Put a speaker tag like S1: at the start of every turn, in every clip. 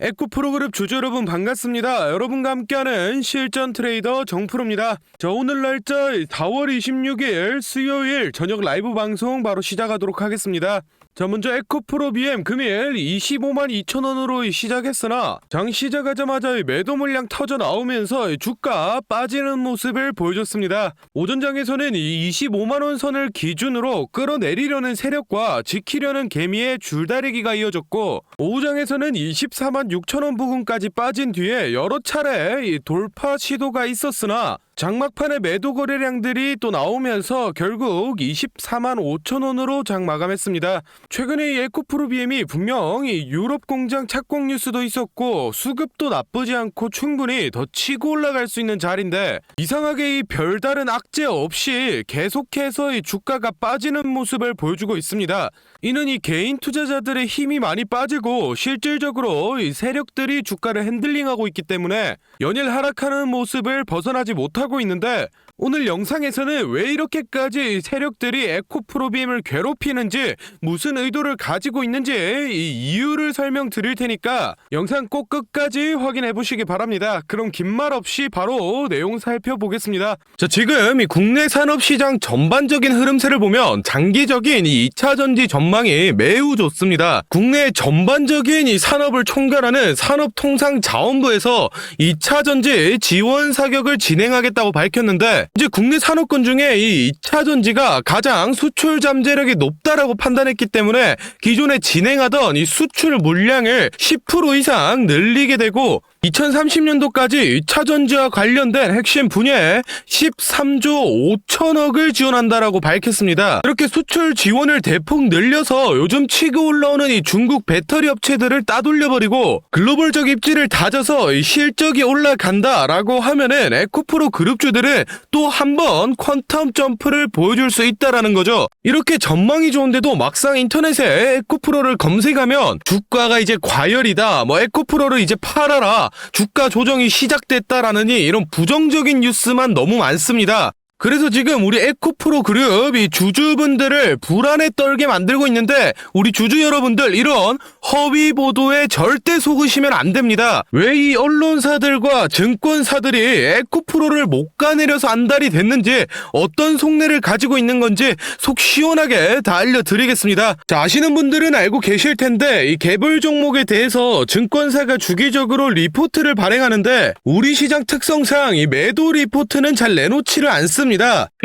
S1: 에코프로그룹 주주 여러분 반갑습니다. 여러분과 함께하는 실전 트레이더 정프로입니다. 자, 오늘 날짜 4월 26일 수요일 저녁 라이브 방송 바로 시작하도록 하겠습니다. 자, 먼저 에코프로 BM 금일 25만 2천원으로 시작했으나 장 시작하자마자 매도 물량 터져 나오면서 주가 빠지는 모습을 보여줬습니다. 오전장에서는 25만원 선을 기준으로 끌어내리려는 세력과 지키려는 개미의 줄다리기가 이어졌고, 오후장에서는 24만 6천원 부근까지 빠진 뒤에 여러 차례 돌파 시도가 있었으나 장막판에 매도 거래량들이 또 나오면서 결국 24만 5천원으로 장 마감했습니다. 최근에 이 에코프로 BM이 분명히 유럽 공장 착공 뉴스도 있었고 수급도 나쁘지 않고 충분히 더 치고 올라갈 수 있는 자리인데, 이상하게 이 별다른 악재 없이 계속해서 이 주가가 빠지는 모습을 보여주고 있습니다. 이는 이 개인 투자자들의 힘이 많이 빠지고 실질적으로 이 세력들이 주가를 핸들링하고 있기 때문에 연일 하락하는 모습을 벗어나지 못하고 있는데, 오늘 영상에서는 왜 이렇게까지 세력들이 에코프로 BM을 괴롭히는지, 무슨 의도를 가지고 있는지 이 이유를 설명드릴 테니까 영상 꼭 끝까지 확인해 보시기 바랍니다. 그럼 긴 말 없이 바로 내용 살펴보겠습니다. 자, 지금 이 국내 산업시장 전반적인 흐름세를 보면 장기적인 이 2차전지 전망이 매우 좋습니다. 국내 전반적인 이 산업을 총괄하는 산업통상자원부에서 2차전지 지원 사격을 진행하겠다고 밝혔는데, 이제 국내 산업군 중에 이 2차전지가 가장 수출 잠재력이 높다라고 판단했기 때문에 기존에 진행하던 이 수출 물량을 10% 이상 늘리게 되고, 2030년도까지 2차전지와 관련된 핵심 분야에 13조 5천억을 지원한다라고 밝혔습니다. 이렇게 수출 지원을 대폭 늘려서 요즘 치고 올라오는 이 중국 배터리 업체들을 따돌려버리고 글로벌적 입지를 다져서 이 실적이 올라간다라고 하면은 에코프로 그룹주들은 또 한 번 퀀텀 점프를 보여줄 수 있다라는 거죠. 이렇게 전망이 좋은데도 막상 인터넷에 에코프로를 검색하면 주가가 이제 과열이다, 뭐 에코프로를 이제 팔아라, 주가 조정이 시작됐다라느니 이런 부정적인 뉴스만 너무 많습니다. 그래서 지금 우리 에코프로 그룹이 주주분들을 불안에 떨게 만들고 있는데, 우리 주주 여러분들 이런 허위 보도에 절대 속으시면 안 됩니다. 왜 이 언론사들과 증권사들이 에코프로를 못 가내려서 안달이 됐는지, 어떤 속내를 가지고 있는 건지 속 시원하게 다 알려드리겠습니다. 자, 아시는 분들은 알고 계실 텐데 이 개별 종목에 대해서 증권사가 주기적으로 리포트를 발행하는데, 우리 시장 특성상 이 매도 리포트는 잘 내놓지를 않습니다.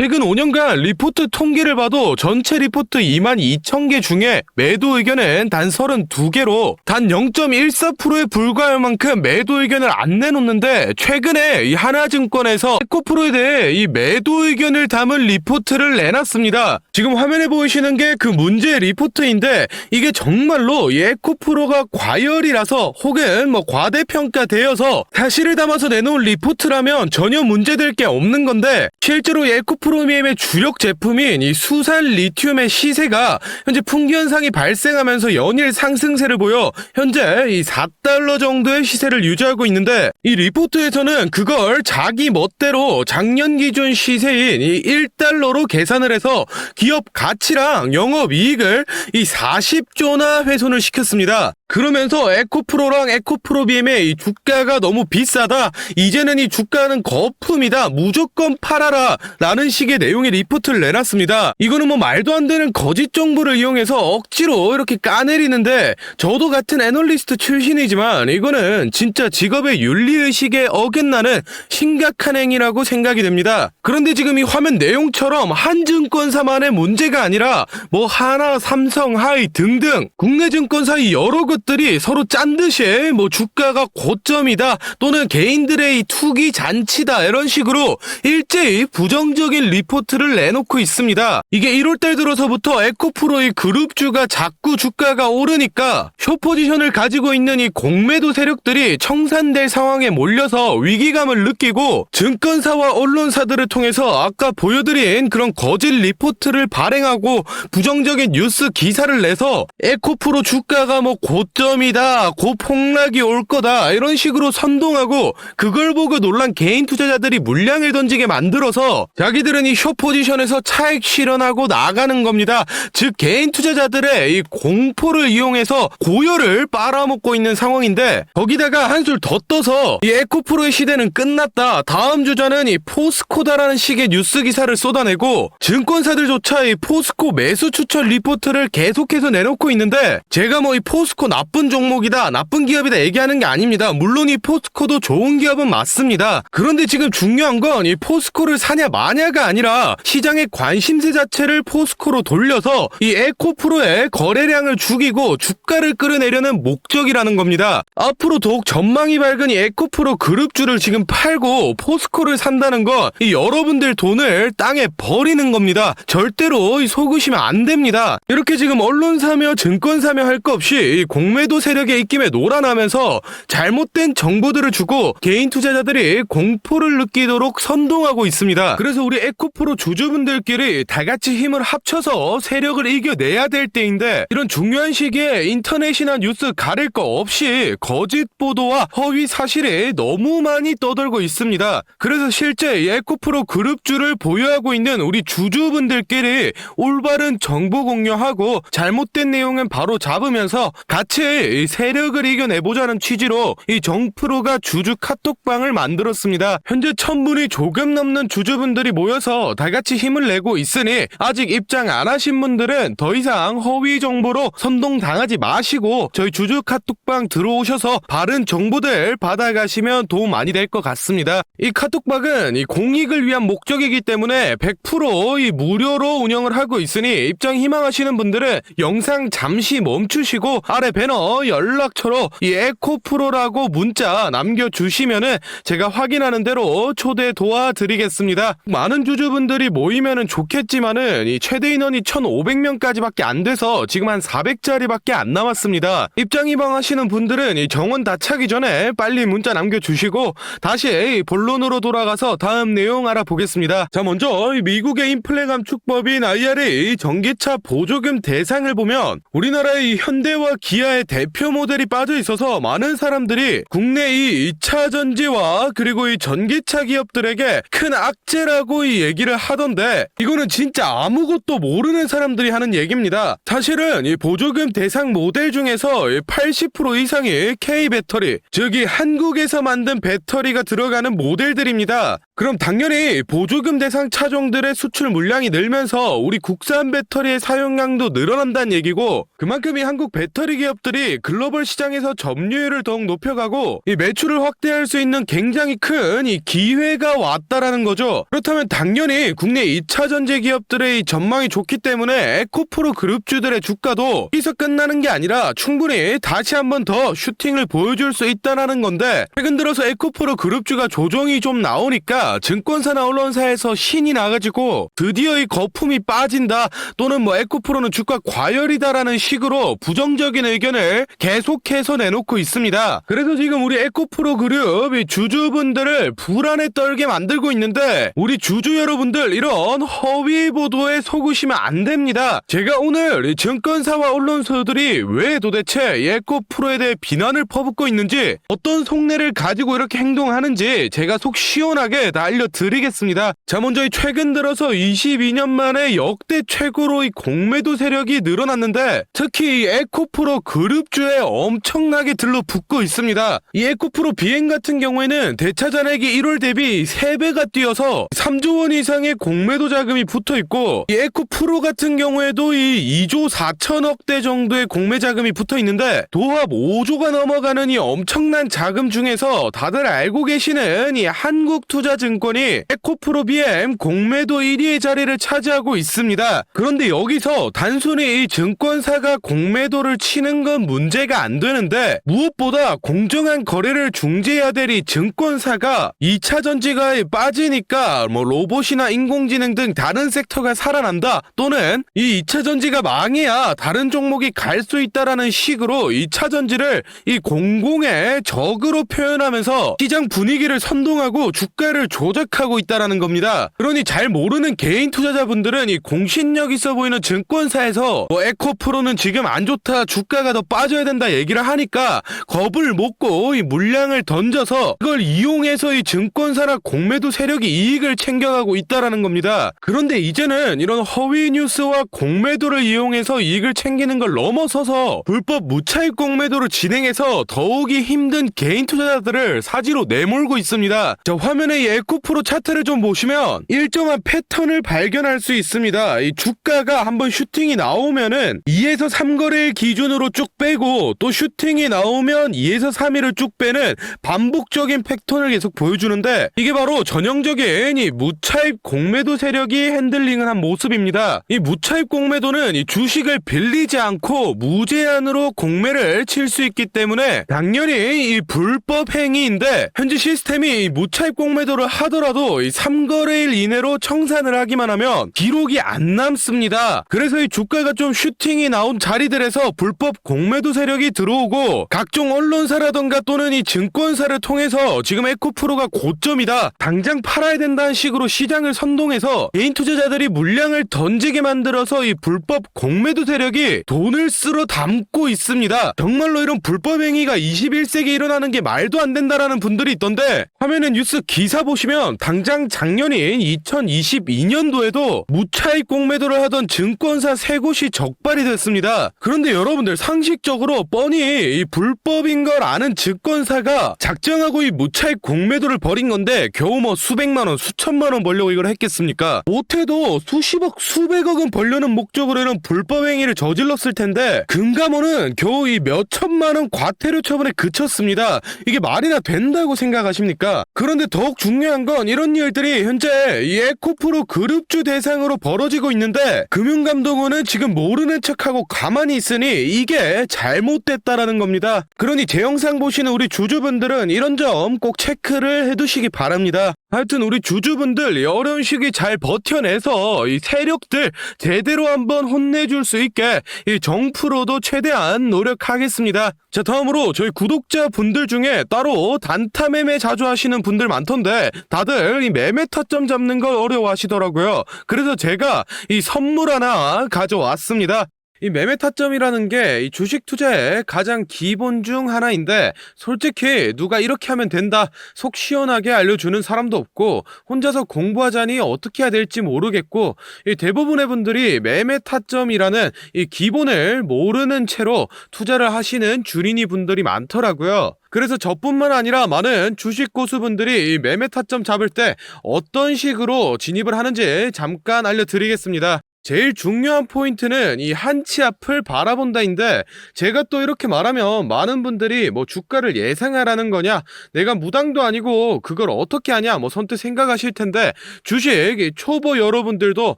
S1: 최근 5년간 리포트 통계를 봐도 전체 리포트 22,000개 중에 매도 의견은 단 32개로 단 0.14%에 불과할 만큼 매도 의견을 안 내놓는데, 최근에 이 하나증권에서 에코프로에 대해 이 매도 의견을 담은 리포트를 내놨습니다. 지금 화면에 보이시는 게 그 문제 리포트인데, 이게 정말로 이 에코프로가 과열이라서 혹은 뭐 과대평가되어서 사실을 담아서 내놓은 리포트라면 전혀 문제될 게 없는 건데, 실제로 이 에코프로 BM의 주력 제품인 이 수산 리튬의 시세가 현재 풍기현상이 발생하면서 연일 상승세를 보여 현재 이 4달러 정도의 시세를 유지하고 있는데, 이 리포트에서는 그걸 자기 멋대로 작년 기준 시세인 이 1달러로 계산을 해서 기업 가치랑 영업이익을 이 40조나 훼손을 시켰습니다. 그러면서 에코프로랑 에코프로 BM의 이 주가가 너무 비싸다, 이제는 이 주가는 거품이다, 무조건 팔아라 라는 식의 내용의 리포트를 내놨습니다. 이거는 뭐 말도 안 되는 거짓 정보를 이용해서 억지로 이렇게 까내리는데, 저도 같은 애널리스트 출신이지만 이거는 진짜 직업의 윤리의식에 어긋나는 심각한 행위라고 생각이 됩니다. 그런데 지금 이 화면 내용처럼 한 증권사만의 문제가 아니라 뭐 하나, 삼성, 하이 등등 국내 증권사 여러 것들이 서로 짠 듯이 뭐 주가가 고점이다 또는 개인들의 이 투기 잔치다 이런 식으로 일제히 부정적인 리포트를 내놓고 있습니다. 이게 1월달 들어서부터 에코프로의 그룹주가 자꾸 주가가 오르니까 숏포지션을 가지고 있는 이 공매도 세력들이 청산될 상황에 몰려서 위기감을 느끼고, 증권사와 언론사들을 통해서 아까 보여드린 그런 거짓 리포트를 발행하고 부정적인 뉴스 기사를 내서 에코프로 주가가 뭐 고점이다, 고폭락이 올 거다 이런 식으로 선동하고 그걸 보고 놀란 개인 투자자들이 물량을 던지게 만들어서 자기들은 이 숏 포지션에서 차익 실현하고 나가는 겁니다. 즉 개인 투자자들의 이 공포를 이용해서 고열을 빨아먹고 있는 상황인데, 거기다가 한술 더 떠서 이 에코프로의 시대는 끝났다, 다음 주자는 이 포스코다라는 식의 뉴스 기사를 쏟아내고 증권사들조차 이 포스코 매수 추천 리포트를 계속해서 내놓고 있는데, 제가 뭐 이 포스코 나쁜 종목이다, 나쁜 기업이다 얘기하는 게 아닙니다. 물론 이 포스코도 좋은 기업은 맞습니다. 그런데 지금 중요한 건 이 포스코를 사냐 마냐가 아니라 시장의 관심세 자체를 포스코로 돌려서 이 에코프로의 거래량을 죽이고 주가를 끌어내려는 목적이라는 겁니다. 앞으로 더욱 전망이 밝은 이 에코프로 그룹주를 지금 팔고 포스코를 산다는 건 이 여러분들 돈을 땅에 버리는 겁니다. 절대로 속으시면 안 됩니다. 이렇게 지금 언론사며 증권사며 할 거 없이 공매도 세력의 입김에 놀아나면서 잘못된 정보들을 주고 개인 투자자들이 공포를 느끼도록 선동하고 있습니다. 그래서 우리 에코프로 주주분들끼리 다같이 힘을 합쳐서 세력을 이겨내야 될 때인데, 이런 중요한 시기에 인터넷이나 뉴스 가릴 거 없이 거짓 보도와 허위 사실이 너무 많이 떠돌고 있습니다. 그래서 실제 이 에코프로 그룹주를 보유하고 있는 우리 주주분들끼리 올바른 정보 공유하고 잘못된 내용은 바로 잡으면서 같이 세력을 이겨내보자는 취지로 이 정프로가 주주 카톡방을 만들었습니다. 현재 1000분이 조금 넘는 주주분들이 모여서 다같이 힘을 내고 있으니 아직 입장 안 하신 분들은 더 이상 허위 정보로 선동당하지 마시고 저희 주주 카톡방 들어오셔서 바른 정보들 받아가시면 도움 많이 될 것 같습니다. 이 카톡방은 이 공익을 위한 목적이기 때문에 100% 이 무료로 운영을 하고 있으니 입장 희망하시는 분들은 영상 잠시 멈추시고 아래 배너 연락처로 이 에코프로라고 문자 남겨주시면은 제가 확인하는 대로 초대 도와드리겠습니다. 많은 주주분들이 모이면은 좋겠지만은 이 최대 인원이 1500명까지밖에 안 돼서 지금 한 400자리밖에 안 남았습니다. 입장 희망하시는 분들은 이 정원 다 차기 전에 빨리 문자 남겨주시고 다시 본론으로 돌아가서 다음 내용 알아보겠습니다. 자, 먼저 미국의 인플레 감축법인 IRA 전기차 보조금 대상을 보면 우리나라의 현대와 기아의 대표 모델이 빠져 있어서 많은 사람들이 국내 이 2차 전지와 그리고 이 전기차 기업들에게 큰 악재라고 이 얘기를 하던데, 이거는 진짜 아무것도 모르는 사람들이 하는 얘기입니다. 사실은 이 보조금 대상 모델 중에서 80% 이상이 K배터리, 즉 이 한국에서 만든 배터리가 들어가는 모델들입니다. 그럼 당연히 보조금 대상 차종들의 수출 물량이 늘면서 우리 국산 배터리의 사용량도 늘어난다는 얘기고, 그만큼 이 한국 배터리 기업들이 글로벌 시장에서 점유율을 더욱 높여가고 이 매출을 확대할 수 있는 굉장히 큰 이 기회가 왔다라는 거죠. 그렇다면 당연히 국내 2차 전지 기업들의 이 전망이 좋기 때문에 에코프로 그룹주들의 주가도 여기서 끝나는 게 아니라 충분히 다시 한번 더 슈팅을 보여줄 수 있다라는 건데, 최근 들어서 에코프로 그룹주가 조정이 좀 나오니까 증권사나 언론사에서 신이 나가지고 드디어 이 거품이 빠진다, 또는 뭐 에코프로는 주가 과열이다라는 식으로 부정적인 의견을 계속해서 내놓고 있습니다. 그래서 지금 우리 에코프로 그룹 이 주주분들을 불안에 떨게 만들고 있는데, 우리 주주 여러분들 이런 허위 보도에 속으시면 안 됩니다. 제가 오늘 이 증권사와 언론사들이 왜 도대체 이 에코프로에 대해 비난을 퍼붓고 있는지, 어떤 속내를 가지고 이렇게 행동하는지 제가 속 시원하게 다 알려드리겠습니다. 자, 먼저 이 최근 들어서 22년 만에 역대 최고로 이 공매도 세력이 늘어났는데, 특히 이 에코프로 그룹주에 엄청나게 들러붙고 있습니다. 이 에코프로 비행 같은 경우에는 대차 잔액이 1월 대비 3배가 뛰어서 3조 원 이상의 공매도 자금이 붙어 있고, 이 에코프로 같은 경우에도 이 2조 4천억대 정도의 공매 자금이 붙어 있는데, 도합 5조가 넘어가는 이 엄청난 자금 중에서 다들 알고 계시는 이 한국투자증권이 에코프로 BM 공매도 1위의 자리를 차지하고 있습니다. 그런데 여기서 단순히 이 증권사가 공매도를 치는 건 문제가 안 되는데, 무엇보다 공정한 거래를 중재해야 될 이 증권사가 2차 전지가 빠지니까 뭐 로봇이나 인공지능 등 다른 섹터가 살아난다, 또는 이 2차 전지가 망해야 다른 종목이 갈 수 있다라는 식으로 2차 전지를 이 공공의 적으로 표현하면서 시장 분위기를 선동하고 주가를 조작하고 있다라는 겁니다. 그러니 잘 모르는 개인 투자자분들은 이 공신력 있어 보이는 증권사에서 뭐 에코프로는 지금 안 좋다, 주가가 더 빠져야 된다 얘기를 하니까 겁을 먹고 이 물량을 던져서 그걸 이용해서 이 증권사나 공매도 세력이 이익을 챙겨가고 있다라는 겁니다. 그런데 이제는 이런 허위 뉴스와 공매도를 이용해서 이익을 챙기는 걸 넘어서서 불법 무차익 공매도를 진행해서 더욱이 힘든 개인 투자자들을 사지로 내몰고 있습니다. 자, 화면에 이 에코프로 차트를 좀 보시면 일정한 패턴을 발견할 수 있습니다. 이 주가가 한번 슈팅이 나오면은 2에서 3거래일 기준으로 쭉 빼고 또 슈팅이 나오면 2에서 3일을 쭉 빼는 반복적인 패턴을 계속 보여주는데 이게 바로 전형적인 이 무차익 공매도 세력이 핸들링을 한 모습입니다. 이 무차익 공매도는 이 주식을 빌리지 않고 무제한으로 공매를 칠 수 있기 때문에 당연히 이 불법 행위인데 현재 시스템이 이 무차익 공매도를 하더라도 이 3거래일 이내로 청산을 하기만 하면 기록이 안 남습니다. 그래서 이 주가가 좀 슈팅이 나온 자리들에서 불법 공매도 세력이 들어오고 각종 언론사라던가 또는 이 증권사를 통해서 지금 에코프로가 고점이다, 당장 팔아야 된다는 식으로 시장을 선동해서 개인 투자자들이 물량을 던지게 만들어서 이 불법 공매도 세력이 돈을 쓸어 담고 있습니다. 정말로 이런 불법 행위가 21세기에 일어나는 게 말도 안 된다라는 분들이 있던데 화면에 뉴스 기사 보시면 당장 작년인 2022년도에도 무차익 공매도를 하던 증권사 3곳이 적발이 됐습니다. 그런데 여러분들 상식적으로 뻔히 이 불법인 걸 아는 증권사가 작정하고 이 무차익 공매도를 벌인 건데 겨우 뭐 수백만원 수천만원 벌려고 이걸 했겠습니까? 못해도 수십억 수백억은 벌려는 목적으로 이런 불법 행위를 저질렀을 텐데 금감원은 겨우 이 몇천만원 과태료 처분에 그쳤습니다. 이게 말이나 된다고 생각하십니까? 그런데 더욱 중요한 건 이런 일들이 현재 이 에코프로 그룹주 대상으로 벌어지고 있는데 금융감독원은 지금 모르는 척하고 가만히 있으니 이게 잘못됐다라는 겁니다. 그러니 제 영상 보시는 우리 주주분들은 이런 점 꼭 체크를 해두시기 바랍니다. 하여튼 우리 주주분들 이 어려운 시기 잘 버텨내서 이 세력들 제대로 한번 혼내줄 수 있게 이 정프로도 최대한 노력하겠습니다. 자, 다음으로 저희 구독자분들 중에 따로 단타 매매 자주 하시는 분들 많던데 다들 이 매매 타점 잡는 걸 어려워하시더라고요. 그래서 제가 이 선물 하나 가져왔습니다. 이 매매 타점이라는 게 이 주식 투자의 가장 기본 중 하나인데 솔직히 누가 이렇게 하면 된다 속 시원하게 알려주는 사람도 없고 혼자서 공부하자니 어떻게 해야 될지 모르겠고 이 대부분의 분들이 매매 타점이라는 이 기본을 모르는 채로 투자를 하시는 주린이 분들이 많더라고요. 그래서 저뿐만 아니라 많은 주식 고수분들이 이 매매 타점 잡을 때 어떤 식으로 진입을 하는지 잠깐 알려드리겠습니다. 제일 중요한 포인트는 이 한치 앞을 바라본다인데 제가 또 이렇게 말하면 많은 분들이 뭐 주가를 예상하라는 거냐, 내가 무당도 아니고 그걸 어떻게 하냐 뭐 선뜻 생각하실 텐데 주식 초보 여러분들도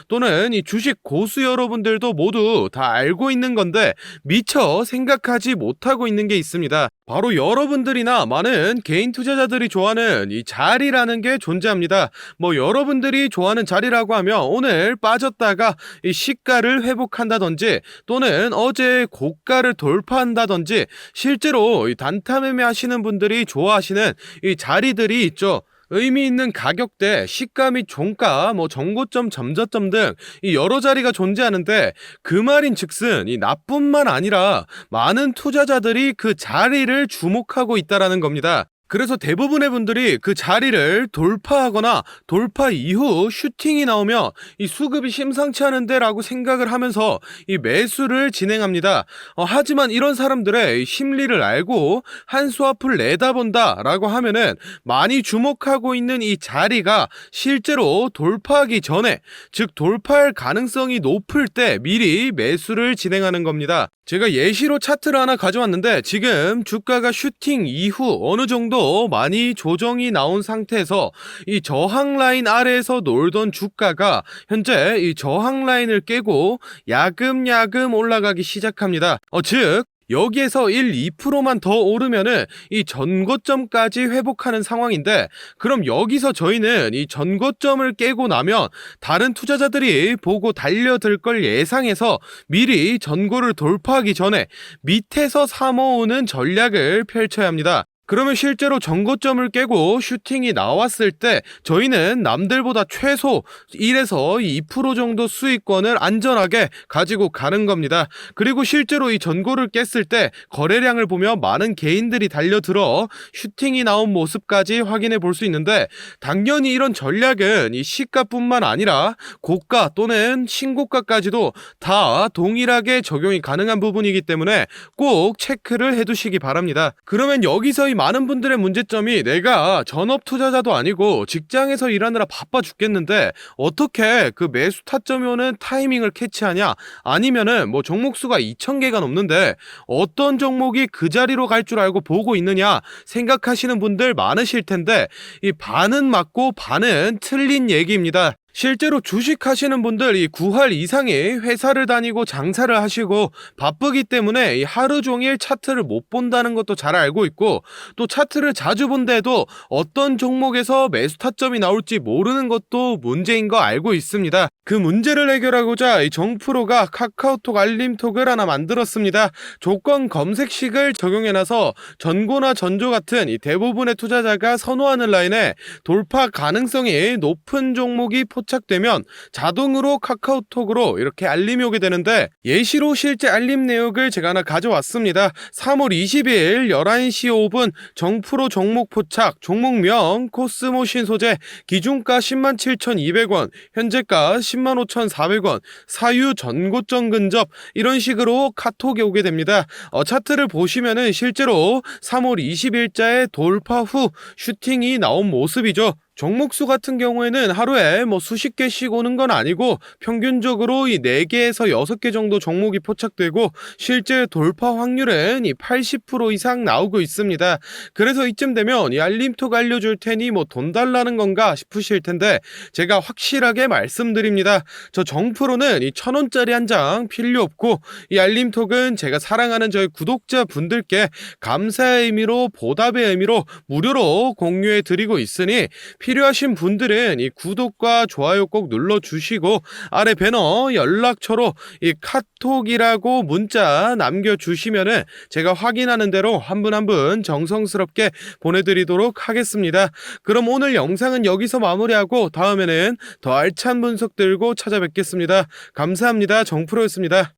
S1: 또는 이 주식 고수 여러분들도 모두 다 알고 있는 건데 미처 생각하지 못하고 있는 게 있습니다. 바로 여러분들이나 많은 개인 투자자들이 좋아하는 이 자리라는 게 존재합니다. 뭐 여러분들이 좋아하는 자리라고 하면 오늘 빠졌다가 이 시가를 회복한다든지 또는 어제 고가를 돌파한다든지 실제로 이 단타 매매 하시는 분들이 좋아하시는 이 자리들이 있죠. 의미 있는 가격대, 시가 및 종가, 뭐 정고점, 점저점 등 이 여러 자리가 존재하는데 그 말인즉슨 이 나뿐만 아니라 많은 투자자들이 그 자리를 주목하고 있다라는 겁니다. 그래서 대부분의 분들이 그 자리를 돌파하거나 돌파 이후 슈팅이 나오면 이 수급이 심상치 않은데 라고 생각을 하면서 이 매수를 진행합니다. 하지만 이런 사람들의 심리를 알고 한 수 앞을 내다본다 라고 하면은 많이 주목하고 있는 이 자리가 실제로 돌파하기 전에, 즉 돌파할 가능성이 높을 때 미리 매수를 진행하는 겁니다. 제가 예시로 차트를 하나 가져왔는데 지금 주가가 슈팅 이후 어느 정도 많이 조정이 나온 상태에서 이 저항 라인 아래에서 놀던 주가가 현재 이 저항 라인을 깨고 야금야금 올라가기 시작합니다. 즉 여기에서 1, 2%만 더 오르면은 이 전고점까지 회복하는 상황인데 그럼 여기서 저희는 이 전고점을 깨고 나면 다른 투자자들이 보고 달려들 걸 예상해서 미리 전고를 돌파하기 전에 밑에서 사모으는 전략을 펼쳐야 합니다. 그러면 실제로 정거점을 깨고 슈팅이 나왔을 때 저희는 남들보다 최소 1에서 2% 정도 수익권을 안전하게 가지고 가는 겁니다. 그리고 실제로 이 전고를 깼을 때 거래량을 보며 많은 개인들이 달려들어 슈팅이 나온 모습까지 확인해 볼 수 있는데, 당연히 이런 전략은 이 시가뿐만 아니라 고가 또는 신고가까지도 다 동일하게 적용이 가능한 부분이기 때문에 꼭 체크를 해두시기 바랍니다. 그러면 여기서 이 많은 분들의 문제점이, 내가 전업 투자자도 아니고 직장에서 일하느라 바빠 죽겠는데 어떻게 그 매수 타점이 오는 타이밍을 캐치하냐, 아니면은 뭐 종목수가 2,000개가 넘는데 어떤 종목이 그 자리로 갈 줄 알고 보고 있느냐 생각하시는 분들 많으실 텐데, 이 반은 맞고 반은 틀린 얘기입니다. 실제로 주식하시는 분들 이 9할 이상이 회사를 다니고 장사를 하시고 바쁘기 때문에 이 하루 종일 차트를 못 본다는 것도 잘 알고 있고, 또 차트를 자주 본데도 어떤 종목에서 매수 타점이 나올지 모르는 것도 문제인 거 알고 있습니다. 그 문제를 해결하고자 이 정프로가 카카오톡 알림톡을 하나 만들었습니다. 조건 검색식을 적용해놔서 전고나 전조 같은 이 대부분의 투자자가 선호하는 라인에 돌파 가능성이 높은 종목이 포착되면 자동으로 카카오톡으로 이렇게 알림이 오게 되는데, 예시로 실제 알림 내역을 제가 하나 가져왔습니다. 3월 20일 11시 5분 정프로 종목 포착, 종목명 코스모신 소재, 기준가 107,200원, 현재가 105,400원, 사유 전고점 근접, 이런 식으로 카톡이 오게 됩니다. 차트를 보시면은 실제로 3월 20일자에 돌파 후 슈팅이 나온 모습이죠. 종목수 같은 경우에는 하루에 뭐 수십 개씩 오는 건 아니고 평균적으로 이 4개에서 6개 정도 종목이 포착되고 실제 돌파 확률은 이 80% 이상 나오고 있습니다. 그래서 이쯤 되면 이 알림톡 알려줄 테니 뭐 돈 달라는 건가 싶으실 텐데, 제가 확실하게 말씀드립니다. 저 정프로는 이 1,000원짜리 한 장 필요 없고, 이 알림톡은 제가 사랑하는 저희 구독자 분들께 감사의 의미로, 보답의 의미로 무료로 공유해 드리고 있으니 필요하신 분들은 이 구독과 좋아요 꼭 눌러주시고, 아래 배너 연락처로 이 카톡이라고 문자 남겨주시면은 제가 확인하는 대로 한 분 한 분 정성스럽게 보내드리도록 하겠습니다. 그럼 오늘 영상은 여기서 마무리하고 다음에는 더 알찬 분석 들고 찾아뵙겠습니다. 감사합니다. 정프로였습니다.